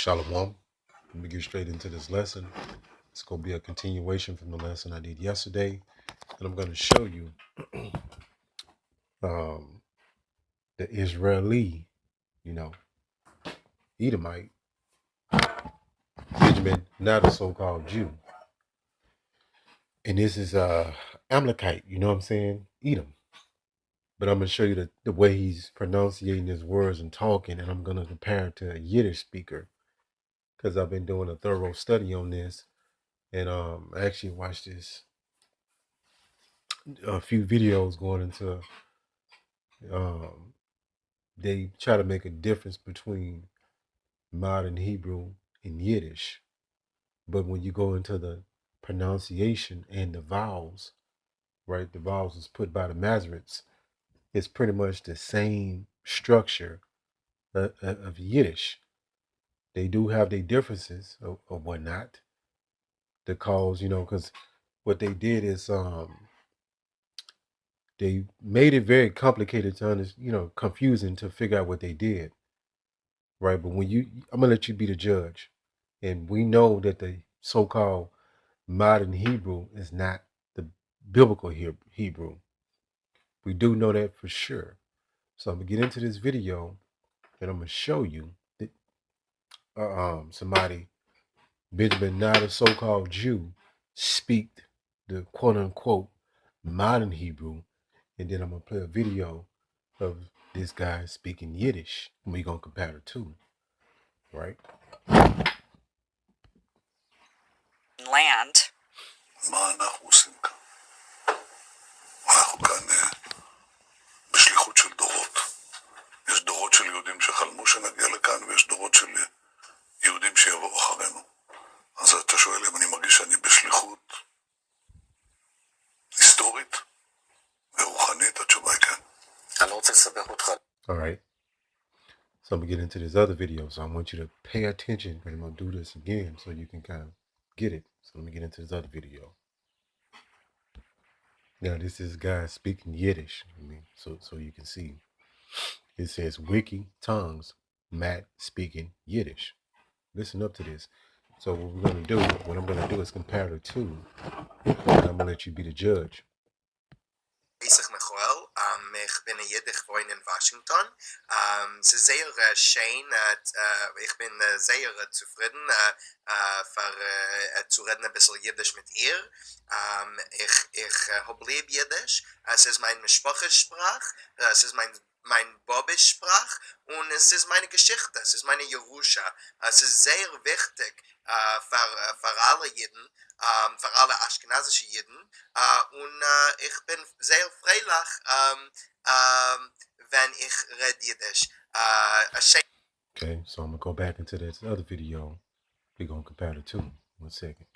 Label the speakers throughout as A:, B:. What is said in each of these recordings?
A: Shalom. Let me get straight into this lesson. It's going to be a continuation from the lesson I did yesterday. And I'm going to show you the Israeli, Edomite, Benjamin, not a so-called Jew. And this is Amalekite, you know what I'm saying? Edom. But I'm going to show you the way he's pronunciating his words and talking, and I'm going to compare it to a Yiddish speaker because I've been doing a thorough study on this. And I actually watched a few videos going into they try to make a difference between modern Hebrew and Yiddish. But when you go into the pronunciation and the vowels, right, the vowels is put by the Masoretes, it's pretty much the same structure of Yiddish. They do have their differences or whatnot that cause, because what they did is they made it very complicated to understand, confusing to figure out what they did. Right. But I'm going to let you be the judge. And we know that the so-called modern Hebrew is not the biblical Hebrew. We do know that for sure. So I'm going to get into this video and I'm going to show you that somebody, Benjamin, not a so-called Jew, speak the quote-unquote modern Hebrew. And then I'm going to play a video of this guy speaking Yiddish. And we're going to compare the two. Right?
B: Land.
C: מה אנחנו עושים כאן? אנחנו כאן בשליחות של דורות. יש דורות של יהודים שחלמו שנגיע לכאן, ויש דורות של יהודים שיבואו אחרינו. אז אתה שואל אם אני מרגיש שאני בשליחות היסטורית ורוחנית, התשובה היא כן.
B: אני לא רוצה לסבך אותך.
A: All right. So I'm going to get into this other video. So I want you to pay attention, and I'm going to do this again so you can kind of get it. So let me get into this other video. Now, this is guy speaking Yiddish. So you can see. It says wiki tongues, Matt speaking Yiddish. Listen up to this. So what I'm going to do is compare the two. And I'm going to let you be the judge.
D: Ich bin Jiddisch wohne in Washington. Es ist sehr schön, ich bin sehr zufrieden zu reden ein bisschen Jiddisch mit ihr. Ich habe lieb Jiddisch. Es ist meine Sprache, es ist mein Bobby-Sprach und es ist meine Geschichte, es ist meine Jerusha. Es ist sehr wichtig für alle Jiden, für alle aschkenazische Jiden und ich bin sehr freilich, wenn ich rede Jiddisch.
A: Okay, so I'm going to go back into this other video. We're going to compare the two. 1 second.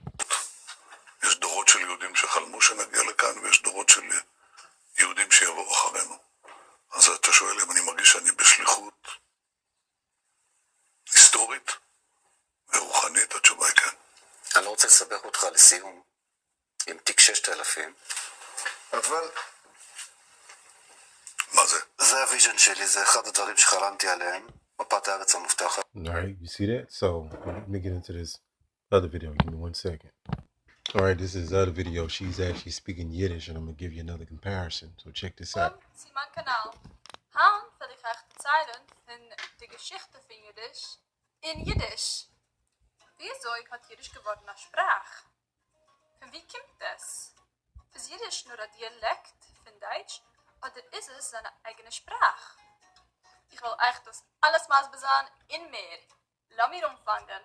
C: יש דורות של יהודים שחלמו שנגיע לכאן, ויש דורות של יהודים שיבואו אחרינו. אז אתה שואל אם אני מרגיש שאני בשליחות היסטורית ורוחנית, התשובה היא כן.
B: אני לא רוצה לסבך אותך לסיום עם תיק 6000.
D: אבל
C: מה זה?
B: זה הוויז'ן שלי, זה אחד הדברים שחלמתי עליהם, מפת הארץ המובטחת.
A: Alright, you see that? So let me get into this other video. Give me 1 second. Alright, this is the other video. She's actually speaking Yiddish, and I'm going to give you another comparison. So check this out.
E: Sie mein Kanal. Han will ich euch erzählen von der Geschichte von Jiddisch in Jiddisch. Wieso hat Jiddisch geworden eine Sprache? Von wie kommt das? Ist Jiddisch nur ein Dialekt von Deutsch oder ist es seine eigene Sprache? Ich will euch das alles mal besagen in mehr. Lass mich umfangen.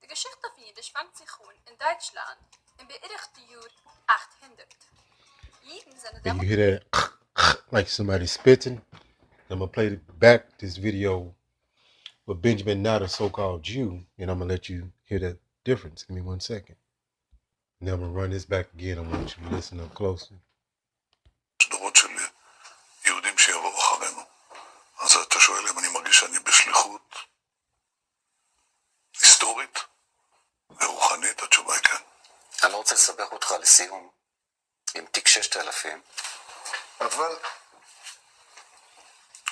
E: Die Geschichte von Jiddisch fängt sich an in Deutschland im beirrigten Jahr 800. Jeden sind
A: And you hear that like somebody spitting? I'm going to play back this video with Benjamin, not a so-called Jew, and I'm going to let you hear the difference. Give me 1 second. And then I'm going to run this back again. I want you to listen up closely.
C: יש דורות של יהודים שיבואו אחרינו. אז אתה שואל אם אני מרגיש שאני בשליחות היסטורית ורוחנית, התשובה היא כן.
B: אני לא רוצה לסבך אותך לסיום עם תיק 6000.
D: אבל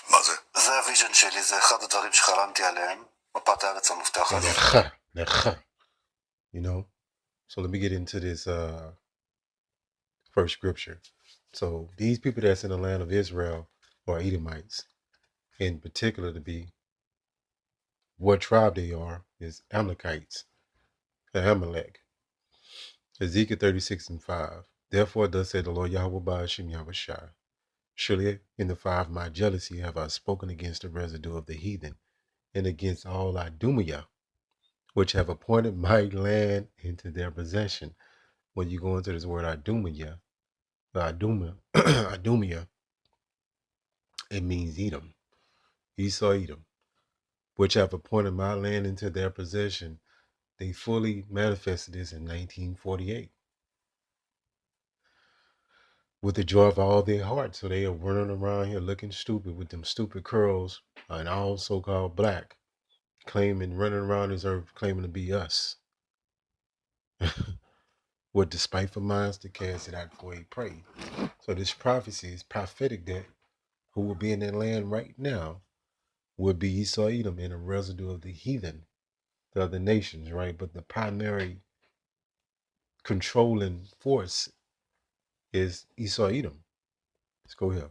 C: מה זה?
B: זה הוויז'ן שלי, זה אחד הדברים שחלמתי עליהם, מפת הארץ המובטחת.
A: Necha. You know? So let me get into this first scripture. So these people that's in the land of Israel are Edomites. In particular, to be what tribe they are is Amalekites, Amalek. Ezekiel 36:5. Therefore, thus said the Lord Yahweh Ba'ashim Yahweh Shai. Surely in the fire of my jealousy have I spoken against the residue of the heathen, and against all Idumea, which have appointed my land into their possession. When you go into this word Idumea, Idumea, it means Edom, Esau Edom, which have appointed my land into their possession. They fully manifested this in 1948 with the joy of all their heart. So they are running around here looking stupid with them stupid curls and all so-called black, running around this earth claiming to be us. With despiteful minds to cast it out for a prey. So this prophecy is prophetic that who will be in that land right now would be Esau Edom and a residue of the heathen, the other nations, right? But the primary controlling force is Esau Edom. Let's go here.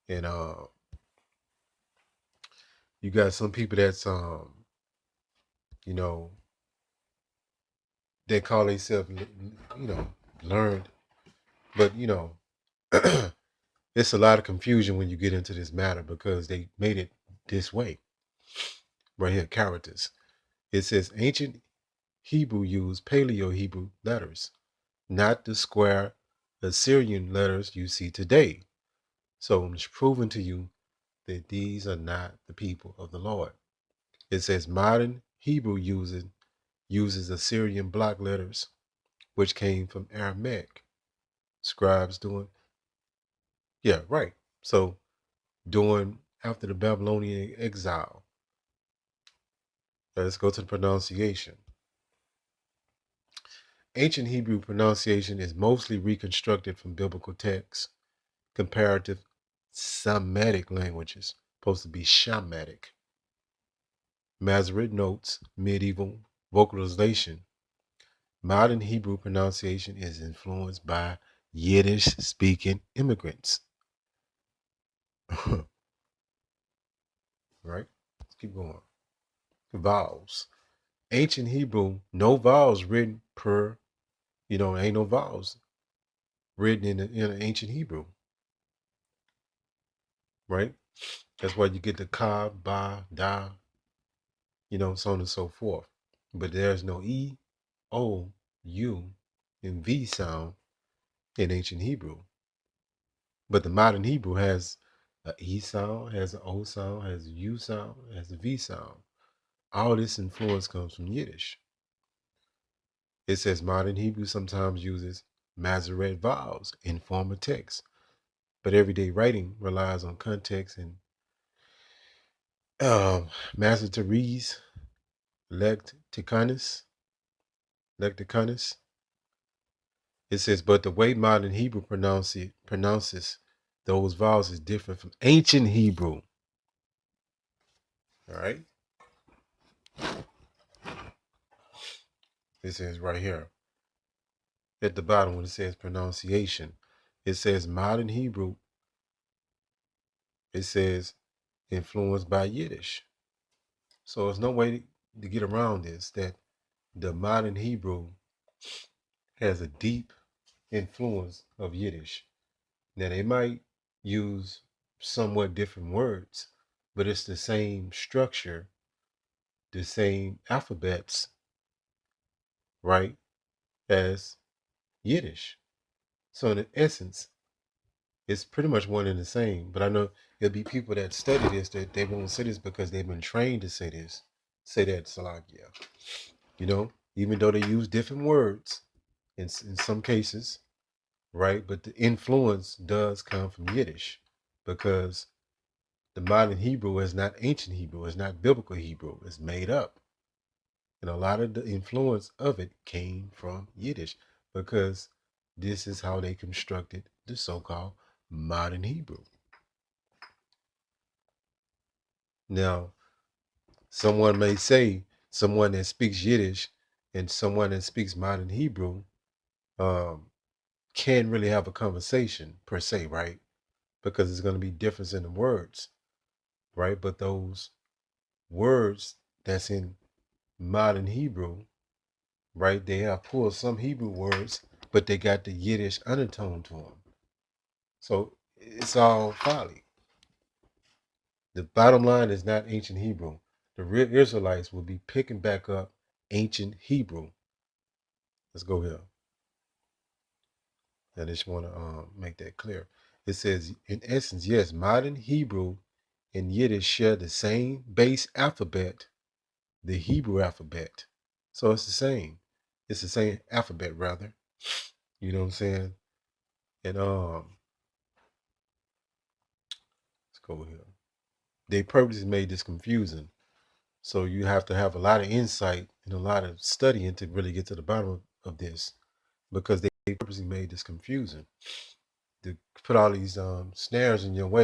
A: And you got some people that's you know, they call themselves, you know, learned, but you know, it's a lot of confusion when you get into this matter because they made it this way. Right here, characters. It says ancient Hebrew used Paleo Hebrew letters, not the square Assyrian letters you see today. So it's proven to you that these are not the people of the Lord. It says modern Hebrew uses Assyrian block letters, which came from Aramaic. Scribes doing, yeah, right. So doing after the Babylonian exile. Let's go to the pronunciation. Ancient Hebrew pronunciation is mostly reconstructed from biblical texts, comparative Semitic languages, supposed to be Shamitic, Masoretic notes, medieval vocalization. Modern Hebrew pronunciation is influenced by Yiddish-speaking immigrants. Right? Let's keep going. Vowels. Ancient Hebrew, no vowels written ain't no vowels written in ancient Hebrew. Right? That's why you get the ka, ba, da, so on and so forth. But there's no E, O, U, and V sound in ancient Hebrew. But the modern Hebrew has an E sound, has an O sound, has a U sound, has a V sound. All this influence comes from Yiddish. It says modern Hebrew sometimes uses Masoretic vowels in form of text, but everyday writing relies on context and Masoretes, lexicanus. It says, but the way modern Hebrew pronounces those vowels is different from ancient Hebrew. All right. It says right here at the bottom when it says pronunciation, it says modern Hebrew. It says influenced by Yiddish. So there's no way to get around this, that the modern Hebrew has a deep influence of Yiddish. Now they might use somewhat different words, but it's the same structure, the same alphabets, right, as Yiddish. So in essence, it's pretty much one and the same. But I know there'll be people that study this that they won't say this because they've been trained to say this. Say that, Salakia. Even though they use different words in some cases, right? But the influence does come from Yiddish because the modern Hebrew is not ancient Hebrew. It's not biblical Hebrew. It's made up. And a lot of the influence of it came from Yiddish because this is how they constructed the so-called modern Hebrew. Now, someone may say someone that speaks Yiddish and someone that speaks modern Hebrew can't really have a conversation per se, right? Because there's going to be difference in the words, right? But those words that's in modern Hebrew, right? They have pulled some Hebrew words, but they got the Yiddish undertone to them. So it's all folly. The bottom line is not ancient Hebrew. The real Israelites will be picking back up ancient Hebrew. Let's go here. I just want to make that clear. It says, in essence, yes, modern Hebrew and Yiddish share the same base alphabet, the Hebrew alphabet. So it's the same. It's the same alphabet, rather. You know what I'm saying? And let's go here. They purposely made this confusing. So you have to have a lot of insight and a lot of studying to really get to the bottom of this, because they purposely made this confusing to put all these snares in your way.